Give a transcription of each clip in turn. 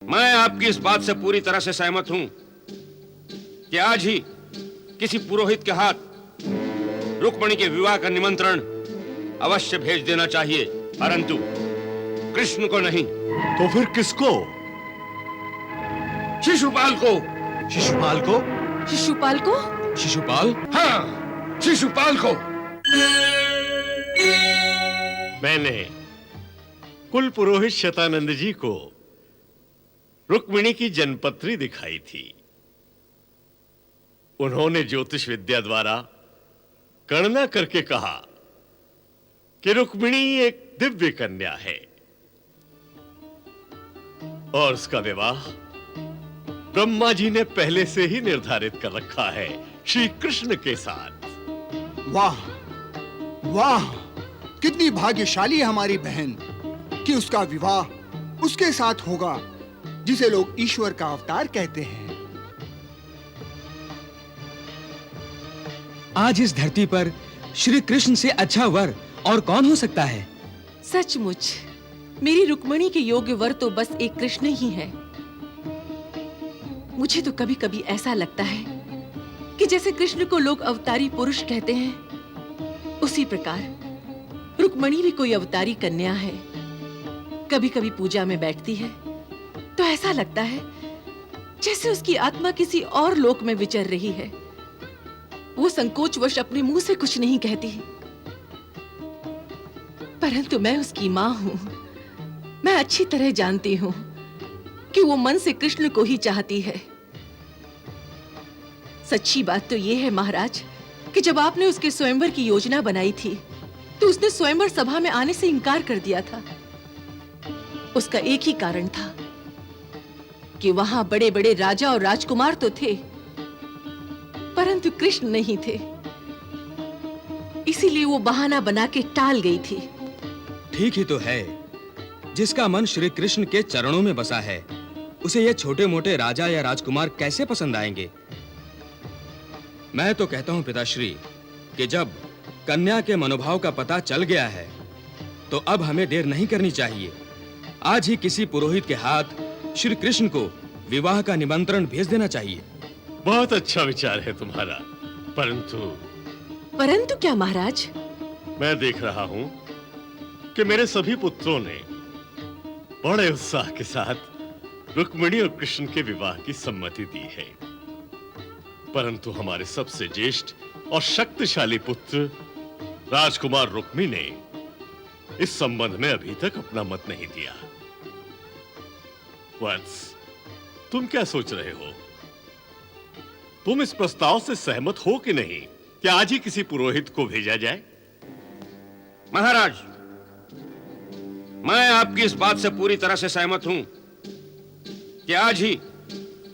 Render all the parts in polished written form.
मैं आपकी इस बात से पूरी तरह से सहमत हूं कि आज ही किसी पुरोहित के हाथ रुक्मिणी के विवाह का निमंत्रण अवश्य भेज देना चाहिए, परंतु कृष्ण को नहीं। तो फिर किसको? शिशुपाल को। शिशुपाल को? शिशुपाल को? शिशुपाल? हाँ, शिशुपाल को। मैंने कुल पुरोहित शतानंद जी को रुक्मिणी की जन्मपत्री दिखाई थी। उन्होंने ज्योतिष विद्या द्वारा गणना करके कहा कि रुक्मिणी एक दिव्य कन्या है और उसका विवाह ब्रह्मा जी ने पहले से ही निर्धारित कर रखा है श्री कृष्ण के साथ। वाह वाह, कितनी भाग्यशाली है हमारी बहन कि उसका विवाह उसके साथ होगा जिसे लोग ईश्वर का अवतार कहते हैं। आज इस धरती पर श्री कृष्ण से अच्छा वर और कौन हो सकता है? सचमुच मेरी रुक्मिणी के योग्य वर तो बस एक कृष्ण ही है। मुझे तो कभी-कभी ऐसा लगता है कि जैसे कृष्ण को लोग अवतारी पुरुष कहते हैं, उसी प्रकार रुक्मिणी भी कोई अवतारी कन्या है। कभी-कभी पूजा में बैठती है तो ऐसा लगता है जैसे उसकी आत्मा किसी और लोक में विचर रही है। वो संकोचवश अपने मुंह से कुछ नहीं कहती, परंतु मैं उसकी मां हूं। मैं अच्छी तरह जानती हूं कि वो मन से कृष्ण को ही चाहती है। सच्ची बात तो ये है महाराज कि जब आपने उसके स्वयंवर की योजना बनाई थी तो उसने स्वयंवर सभा में आने से इनकार कर दिया था। उसका एक ही कारण था कि वहां बड़े-बड़े राजा और राजकुमार तो थे, परंतु कृष्ण नहीं थे। इसीलिए वो बहाना बना के टाल गई थी। ठीक ही तो है, जिसका मन श्री कृष्ण के चरणों में बसा है, उसे ये छोटे-मोटे राजा या राजकुमार कैसे पसंद आएंगे? मैं तो कहता हूं पिताश्री कि जब कन्या के मनोभाव का पता चल गया है, तो अब हमें देर नहीं करनी चाहिए। आज ही किसी पुरोहित के हाथ श्री कृष्ण को विवाह का निमंत्रण भेज देना चाहिए। बहुत अच्छा विचार है तुम्हारा, परंतु क्या महाराज? मैं देख रहा हूं कि मेरे सभी पुत्रों ने बड़े उत्साह के साथ रुक्मिणी और कृष्ण के विवाह की सम्मति दी है, परंतु हमारे सबसे ज्येष्ठ और शक्तिशाली पुत्र राजकुमार रुक्मी ने इस संबंध में अभी तक अपना मत नहीं दिया। वत्स, तुम क्या सोच रहे हो? तुम इस प्रस्ताव से सहमत हो कि नहीं कि आज ही किसी पुरोहित को भेजा जाए? महाराज, मैं आपकी इस बात से पूरी तरह से सहमत हूं कि आज ही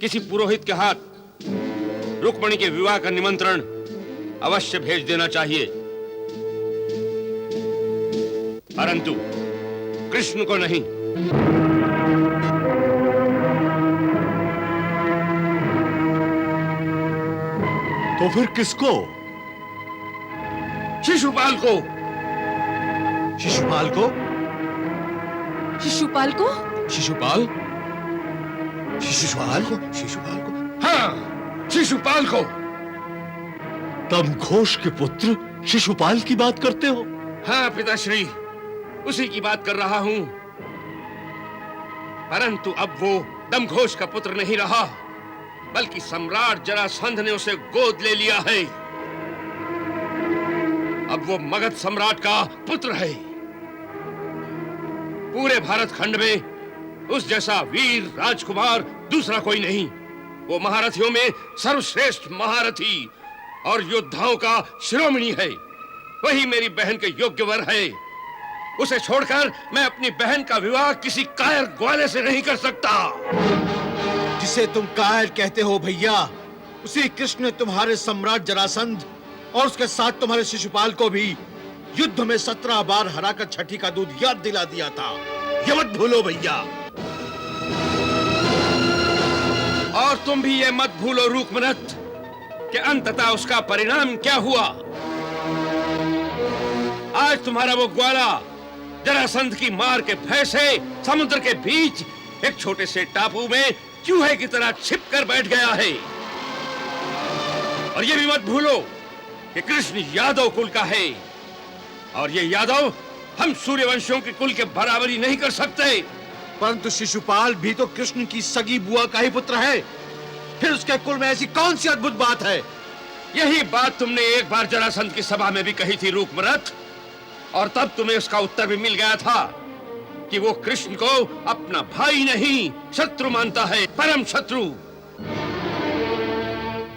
किसी पुरोहित के हाथ रुक्मिणी के विवाह का निमंत्रण अवश्य भेज देना चाहिए, परंतु कृष्ण को नहीं। तो फिर किसको? शिशुपाल को। शिशुपाल को? शिशुपाल को? शिशुपाल? शिशुपाल को? शिशुपाल को? हाँ, शिशुपाल को। दमघोष के पुत्र शिशुपाल की बात करते हो? हाँ पिताश्री, उसी की बात कर रहा हूं, परंतु अब वो दमघोष का पुत्र नहीं रहा, बल्कि सम्राट जरासंध ने उसे गोद ले लिया है। अब वो मगध सम्राट का पुत्र है। पूरे भारत खंड में उस जैसा वीर राजकुमार दूसरा कोई नहीं। वो महारथियों में सर्वश्रेष्ठ महारथी और योद्धाओं का शिरोमणि है। वही मेरी बहन के योग्य वर है। उसे छोड़कर मैं अपनी बहन का विवाह किसी कायर ग्वाले से नहीं कर सकता। जिसे तुम कायर कहते हो भैया, उसी कृष्ण ने तुम्हारे सम्राट जरासंध और उसके साथ तुम्हारे शिशुपाल को भी युद्ध में 17 बार हराकर छठी का दूध याद दिला दिया था। ये मत भूलो भैया। और तुम भी ये मत भूलो रूकमनत कि अंततः उसका परिणाम क्या हुआ। आज तुम्हारा वो ग्वाला जरासंध की मार के भय से समुद्र के बीच एक छोटे से टापू में चूहे की तरह छिप कर बैठ गया है। और ये भी मत भूलो कि कृष्ण यादव कुल का है, और ये यादव हम सूर्यवंशियों के कुल के बराबरी नहीं कर सकते। परंतु शिशुपाल भी तो कृष्ण की सगी बुआ का ही पुत्र है, फिर उसके कुल में ऐसी कौन सी अद्भुत बात है? यही बात तुमने एक बार जरासंध की सभा में भी कही थी रूपमरथ, और तब तुम्हें उसका उत्तर भी मिल गया था कि वो कृष्ण को अपना भाई नहीं शत्रु मानता है, परम शत्रु।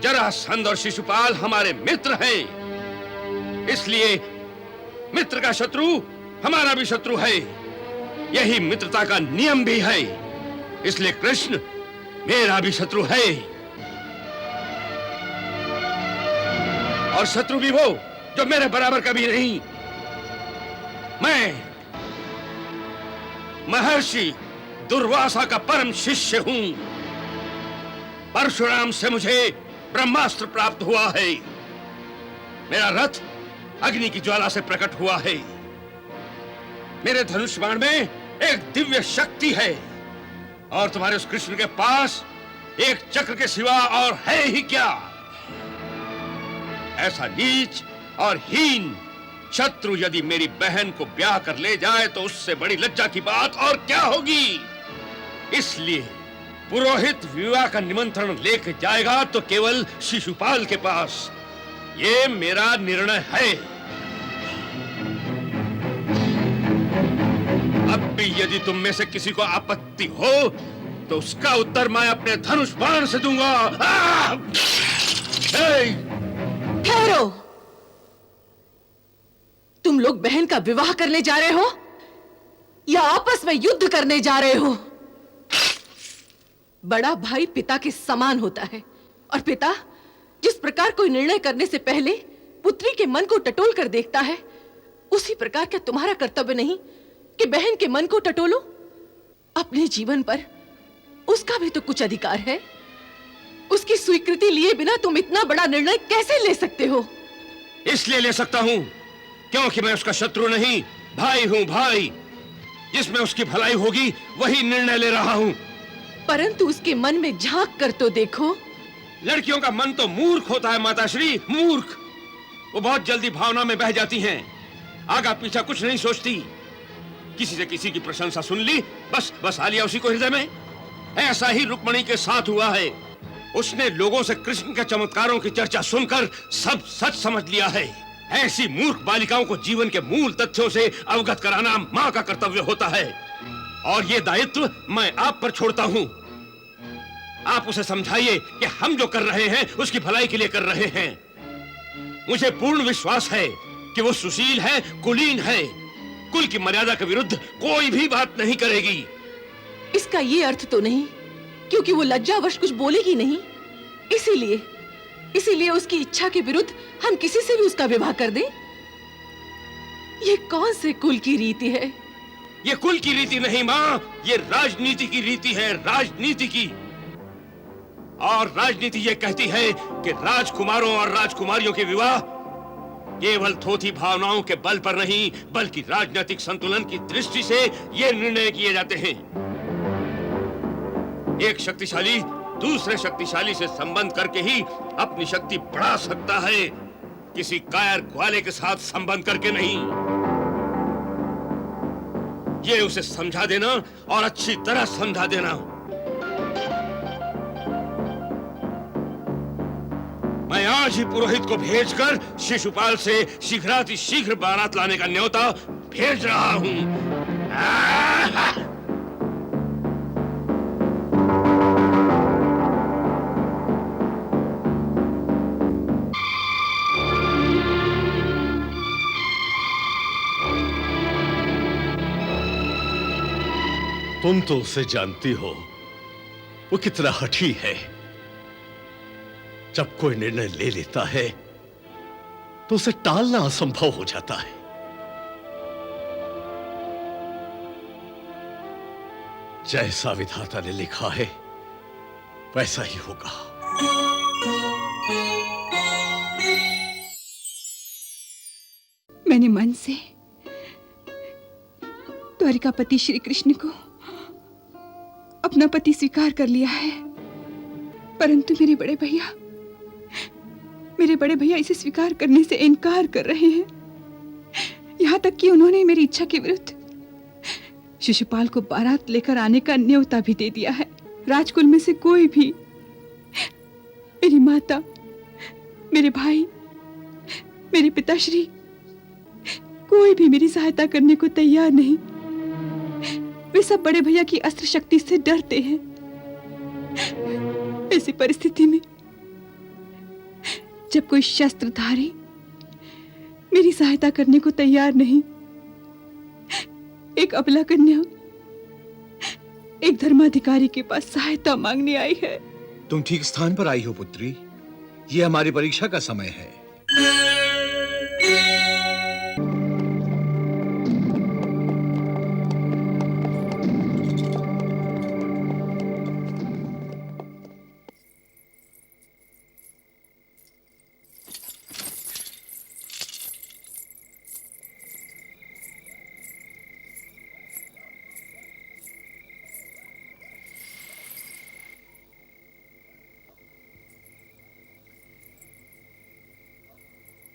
जरासंध और शिशुपाल हमारे मित्र हैं, इसलिए मित्र का शत्रु हमारा भी शत्रु है। यही मित्रता का नियम भी है, इसलिए कृष्ण मेरा भी शत्रु है। और शत्रु भी वो जो मेरे बराबर कभी नहीं। मैं महर्षि दुर्वासा का परम शिष्य हूं। परशुराम से मुझे ब्रह्मास्त्र प्राप्त हुआ है। मेरा रथ अग्नि की ज्वाला से प्रकट हुआ है। मेरे धनुष बाण में एक दिव्य शक्ति है, और तुम्हारे उस कृष्ण के पास एक चक्र के सिवा और है ही क्या? ऐसा नीच और हीन शत्रु यदि मेरी बहन को ब्याह कर ले जाए तो उससे बड़ी लज्जा की बात और क्या होगी? इसलिए पुरोहित विवाह का निमंत्रण लेकर जाएगा तो केवल शिशुपाल के पास। ये मेरा निर्णय है। अब भी यदि तुम में से किसी को आपत्ति हो तो उसका उत्तर मैं अपने धनुष बाण से दूंगा। ठहरो, तुम लोग बहन का विवाह करने जा रहे हो या आपस में युद्ध करने जा रहे हो? बड़ा भाई पिता के समान होता है, और पिता जिस प्रकार कोई निर्णय करने से पहले पुत्री के मन को टटोल कर देखता है, उसी प्रकार क्या तुम्हारा कर्तव्य नहीं कि बहन के मन को टटोलो? अपने जीवन पर उसका भी तो कुछ अधिकार है। उसकी स्वीकृति लिए बिना तुम इतना बड़ा निर्णय कैसे ले सकते हो? इसलिए ले सकता हूं क्योंकि मैं उसका शत्रु नहीं, भाई हूं, भाई। जिसमें उसकी भलाई होगी वही निर्णय ले रहा हूं। परंतु उसके मन में झांक कर तो देखो। लड़कियों का मन तो मूर्ख होता है माताश्री, मूर्ख। वो बहुत जल्दी भावना में बह जाती हैं, आगा पीछा कुछ नहीं सोचती। किसी से किसी की प्रशंसा सुन ली, बस आ लिया उसी को हृदय में। ऐसा ही रुक्मणी के साथ हुआ है। उसने लोगों से कृष्ण के चमत्कारों की चर्चा सुनकर सब सच समझ लिया है। ऐसी मूर्ख बालिकाओं को जीवन के मूल तथ्यों से अवगत कराना मां का कर्तव्य होता है, और ये दायित्व मैं आप पर छोड़ता हूं। आप उसे समझाइए कि हम जो कर रहे हैं उसकी भलाई के लिए कर रहे हैं। मुझे पूर्ण विश्वास है कि वो सुशील है, कुलीन है, कुल की मर्यादा के विरुद्ध कोई भी बात नहीं करेगी। इसका ये अर्थ तो नहीं क्योंकि वो लज्जावश कुछ बोलेगी नहीं, इसीलिए उसकी इच्छा के विरुद्ध हम किसी से भी उसका विवाह कर दें? ये कौन से कुल की रीति है? ये कुल की रीति नहीं मां, ये राजनीति की रीति है, राजनीति की। और राजनीति ये कहती है कि राजकुमारों और राजकुमारियों के विवाह केवल थोथी भावनाओं के बल पर नहीं बल्कि राजनीतिक संतुलन की दृष्टि से ये निर्णय किए जाते हैं। एक शक्तिशाली दूसरे शक्तिशाली से संबंध करके ही अपनी शक्ति बढ़ा सकता है, किसी कायर ग्वाले के साथ संबंध करके नहीं। ये उसे समझा देना और अच्छी तरह समझा देना। मैं आज ही पुरोहित को भेजकर शिशुपाल से शीघ्रातिशीघ्र बारात लाने का न्योता भेज रहा हूं। तुम तो उसे जानती हो, वो कितना हठी है। जब कोई निर्णय ले लेता है तो उसे टालना असंभव हो जाता है। जैसा विधाता ने लिखा है वैसा ही होगा। मैंने मन से द्वारिकापति श्री कृष्ण को अपना पति स्वीकार कर लिया है, परंतु मेरे बड़े भैया इसे स्वीकार करने से इनकार कर रहे हैं। यहाँ तक कि उन्होंने मेरी इच्छा के विरुद्ध शिशुपाल को बारात लेकर आने का न्योता भी दे दिया है। राजकुल में से कोई भी, मेरी माता, मेरे भाई, मेरे पिताश्री, कोई भी मेरी सहायता करने को तैयार नहीं। वे सब बड़े भैया की अस्त्र शक्ति से डरते हैं। ऐसी परिस्थिति में जब कोई शस्त्रधारी मेरी सहायता करने को तैयार नहीं, एक अबला कन्या एक धर्माधिकारी के पास सहायता मांगने आई है। तुम ठीक स्थान पर आई हो पुत्री। ये हमारी परीक्षा का समय है।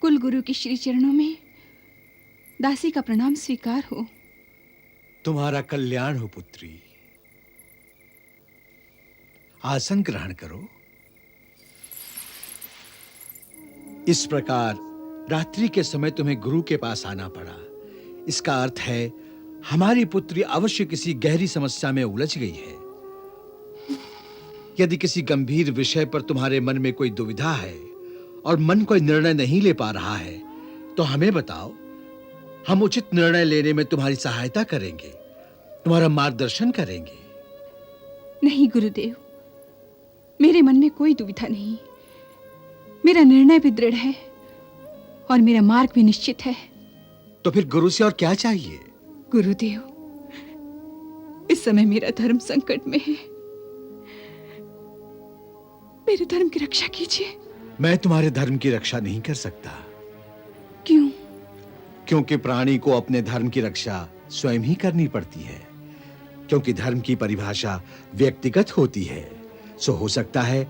कुल गुरु के श्री चरणों में दासी का प्रणाम स्वीकार हो। तुम्हारा कल्याण हो पुत्री। आसन ग्रहण करो। इस प्रकार रात्रि के समय तुम्हें गुरु के पास आना पड़ा। इसका अर्थ है हमारी पुत्री अवश्य किसी गहरी समस्या में उलझ गई है। यदि किसी गंभीर विषय पर तुम्हारे मन में कोई दुविधा है और मन कोई निर्णय नहीं ले पा रहा है, तो हमें बताओ। हम उचित निर्णय लेने में तुम्हारी सहायता करेंगे, तुम्हारा मार्गदर्शन करेंगे। नहीं गुरुदेव, मेरे मन में कोई दुविधा नहीं। मेरा निर्णय भी दृढ़ है और मेरा मार्ग भी निश्चित है। तो फिर गुरु से और क्या चाहिए? गुरुदेव, इस समय मेरा धर्म संकट में है। मेरे धर्म की रक्षा कीजिए। मैं तुम्हारे धर्म की रक्षा नहीं कर सकता। क्यों? क्योंकि प्राणी को अपने धर्म की रक्षा स्वयं ही करनी पड़ती है। क्योंकि धर्म की परिभाषा व्यक्तिगत होती है। सो हो सकता है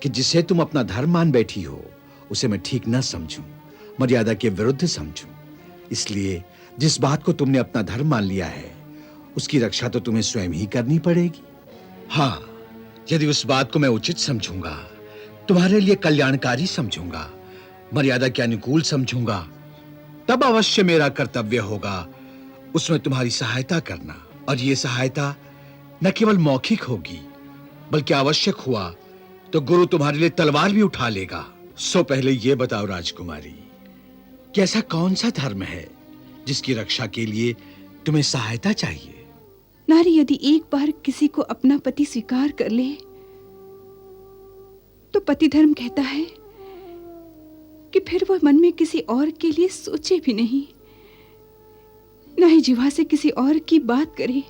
कि जिसे तुम अपना धर्म मान बैठी हो, उसे मैं ठीक न समझूं, मर्यादा के विरुद्ध समझूं। इसलिए जिस बात को तुमने अपना धर्म मान लिया है, उसकी रक्षा तो तुम्हें स्वयं ही करनी पड़ेगी। हाँ, यदि उस बात को मैं उचित समझूंगा, तुम्हारे लिए कल्याणकारी समझूंगा, मर्यादा के अनुकूल समझूंगा, तब अवश्य मेरा कर्तव्य होगा उसमें तुम्हारी सहायता करना। और ये सहायता न केवल मौखिक होगी, बल्कि आवश्यक हुआ तो गुरु तुम्हारे लिए तलवार भी उठा लेगा। सो पहले ये बताओ राजकुमारी, कि ऐसा कौन सा धर्म है जिसकी रक्षा के लिए तुम्हें सहायता चाहिए? नारी यदि एक बार किसी को अपना पति स्वीकार कर ले, तो पति धर्म कहता है कि फिर वह मन में किसी और के लिए सोचे भी नहीं, ना ही जिह्वा से किसी और की बात करे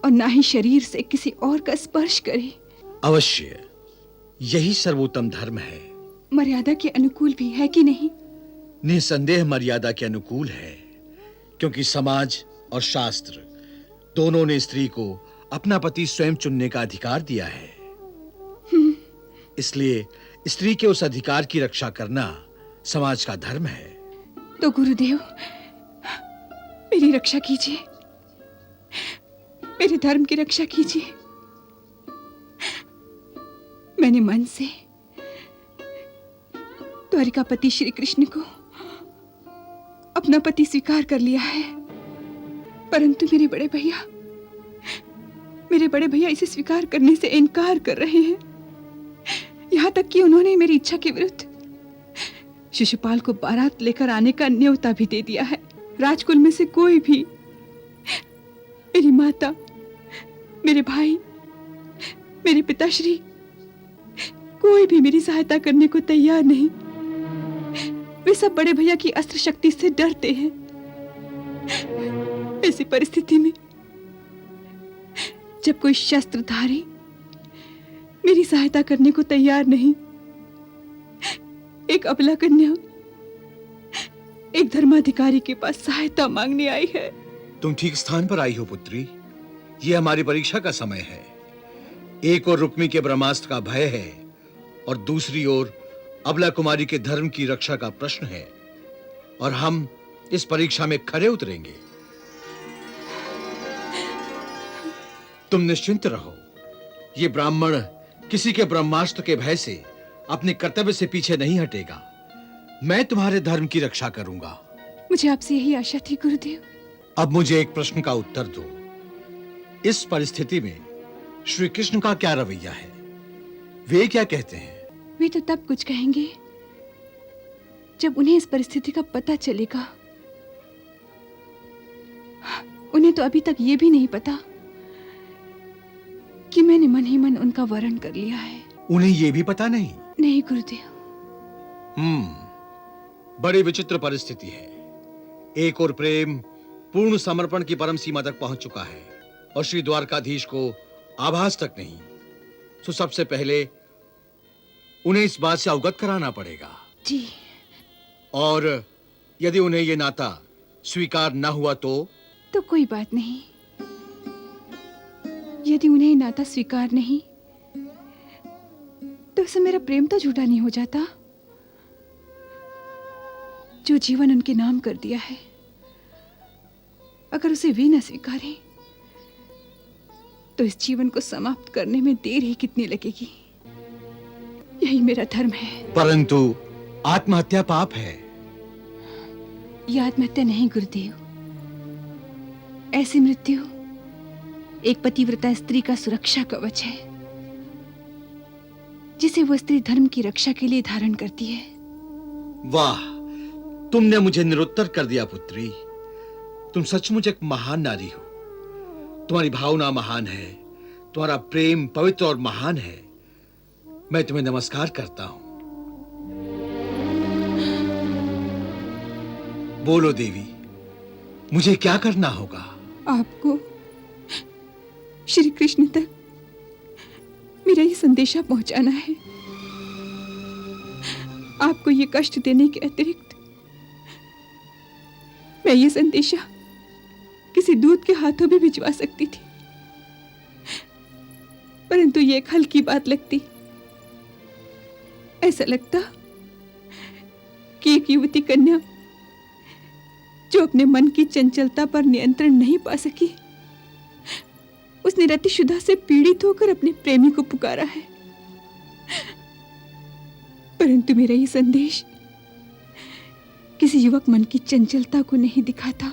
और ना ही शरीर से किसी और का स्पर्श करे। अवश्य यही सर्वोत्तम धर्म है। मर्यादा के अनुकूल भी है कि नहीं? निसंदेह मर्यादा के अनुकूल है, क्योंकि समाज और शास्त्र दोनों ने स्त्री को अपना पति स्वयं चुनने का अधिकार दिया है। इसलिए स्त्री के उस अधिकार की रक्षा करना समाज का धर्म है। तो गुरुदेव, मेरी रक्षा कीजिए, मेरे धर्म की रक्षा कीजिए। मैंने मन से द्वारिकापति श्री कृष्ण को अपना पति स्वीकार कर लिया है, परंतु मेरे बड़े भैया इसे स्वीकार करने से इनकार कर रहे हैं। यहाँ तक कि उन्होंने मेरी इच्छा के विरुद्ध शिशुपाल को बारात लेकर आने का न्योता भी दे दिया है। राजकुल में से कोई भी, मेरी माता, मेरे भाई, मेरे पिताश्री, कोई भी मेरी सहायता करने को तैयार नहीं। वे सब बड़े भैया की अस्त्र शक्ति से डरते हैं। ऐसी परिस्थिति में जब कोई शस्त्रधारी मेरी सहायता करने को तैयार नहीं, एक अबला कन्या एक धर्माधिकारी के पास सहायता मांगने आई है। तुम ठीक स्थान पर आई हो पुत्री। ये हमारी परीक्षा का समय है। एक और रुक्मी के ब्रह्मास्त्र का भय है और दूसरी ओर अबला कुमारी के धर्म की रक्षा का प्रश्न है, और हम इस परीक्षा में खरे उतरेंगे। तुम निश्चिंत रहो, ये ब्राह्मण किसी के ब्रह्मास्त्र के भय से अपने कर्तव्य से पीछे नहीं हटेगा। मैं तुम्हारे धर्म की रक्षा करूंगा। मुझे आपसे यही आशा थी गुरुदेव। अब मुझे एक प्रश्न का उत्तर दो। इस परिस्थिति में श्री कृष्ण का क्या रवैया है? वे क्या कहते हैं? वे तो तब कुछ कहेंगे जब उन्हें इस परिस्थिति का पता चलेगा। उन्हें तो अभी तक ये भी नहीं पता कि मैंने मन ही मन उनका वरण कर लिया है। उन्हें ये भी पता नहीं? नहीं गुरुदेव। बड़ी विचित्र परिस्थिति है। एक और प्रेम पूर्ण समर्पण की परम सीमा तक पहुंच चुका है और श्री द्वारकाधीश को आभास तक नहीं। तो सबसे पहले उन्हें इस बात से अवगत कराना पड़ेगा। जी। और यदि उन्हें यह नाता स्वीकार न हुआ तो कोई बात नहीं। यदि उन्हें नाता स्वीकार नहीं तो उससे मेरा प्रेम तो झूठा नहीं हो जाता। जो जीवन उनके नाम कर दिया है, अगर उसे वे न स्वीकारें तो इस जीवन को समाप्त करने में देर ही कितनी लगेगी। यही मेरा धर्म है। परंतु आत्महत्या पाप है। यह आत्महत्या नहीं गुरुदेव। ऐसी मृत्यु एक पतिव्रता स्त्री का सुरक्षा कवच है, जिसे वो स्त्री धर्म की रक्षा के लिए धारण करती है। वाह, तुमने मुझे निरुत्तर कर दिया पुत्री। तुम सचमुच एक महान नारी हो। तुम्हारी भावना महान है, तुम्हारा प्रेम पवित्र और महान है। मैं तुम्हें नमस्कार करता हूं। बोलो देवी, मुझे क्या करना होगा? आपको श्री कृष्ण तक मेरा ये संदेशा पहुंचाना है। आपको ये कष्ट देने के अतिरिक्त मैं ये संदेशा किसी दूत के हाथों भी भिजवा सकती थी, परंतु ये एक हल्की बात लगती। ऐसा लगता कि एक युवती कन्या जो अपने मन की चंचलता पर नियंत्रण नहीं पा सकी, उसने रतिशुदा से पीड़ित होकर अपने प्रेमी को पुकारा है। परंतु मेरा ये संदेश किसी युवक मन की चंचलता को नहीं दिखाता,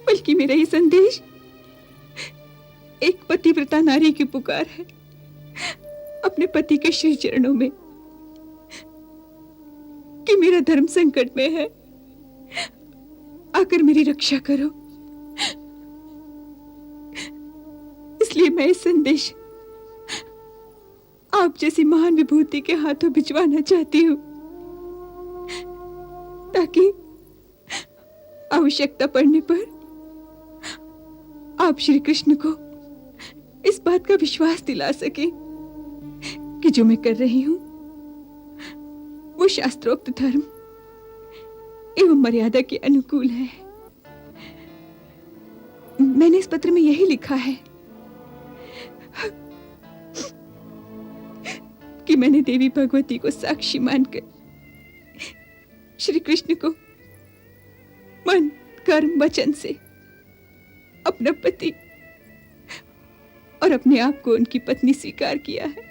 बल्कि मेरा ये संदेश एक पतिव्रता नारी की पुकार है अपने पति के श्री चरणों में कि मेरा धर्म संकट में है, आकर मेरी रक्षा करो। इसलिए मैं इस संदेश आप जैसी महान विभूति के हाथों भिजवाना चाहती हूं, ताकि आवश्यकता पड़ने पर आप श्री कृष्ण को इस बात का विश्वास दिला सके कि जो मैं कर रही हूं वो शास्त्रोक्त धर्म एवं मर्यादा के अनुकूल है। मैंने इस पत्र में यही लिखा है कि मैंने देवी भगवती को साक्षी मानकर श्री कृष्ण को मन कर्म वचन से अपना पति और अपने आप को उनकी पत्नी स्वीकार किया है।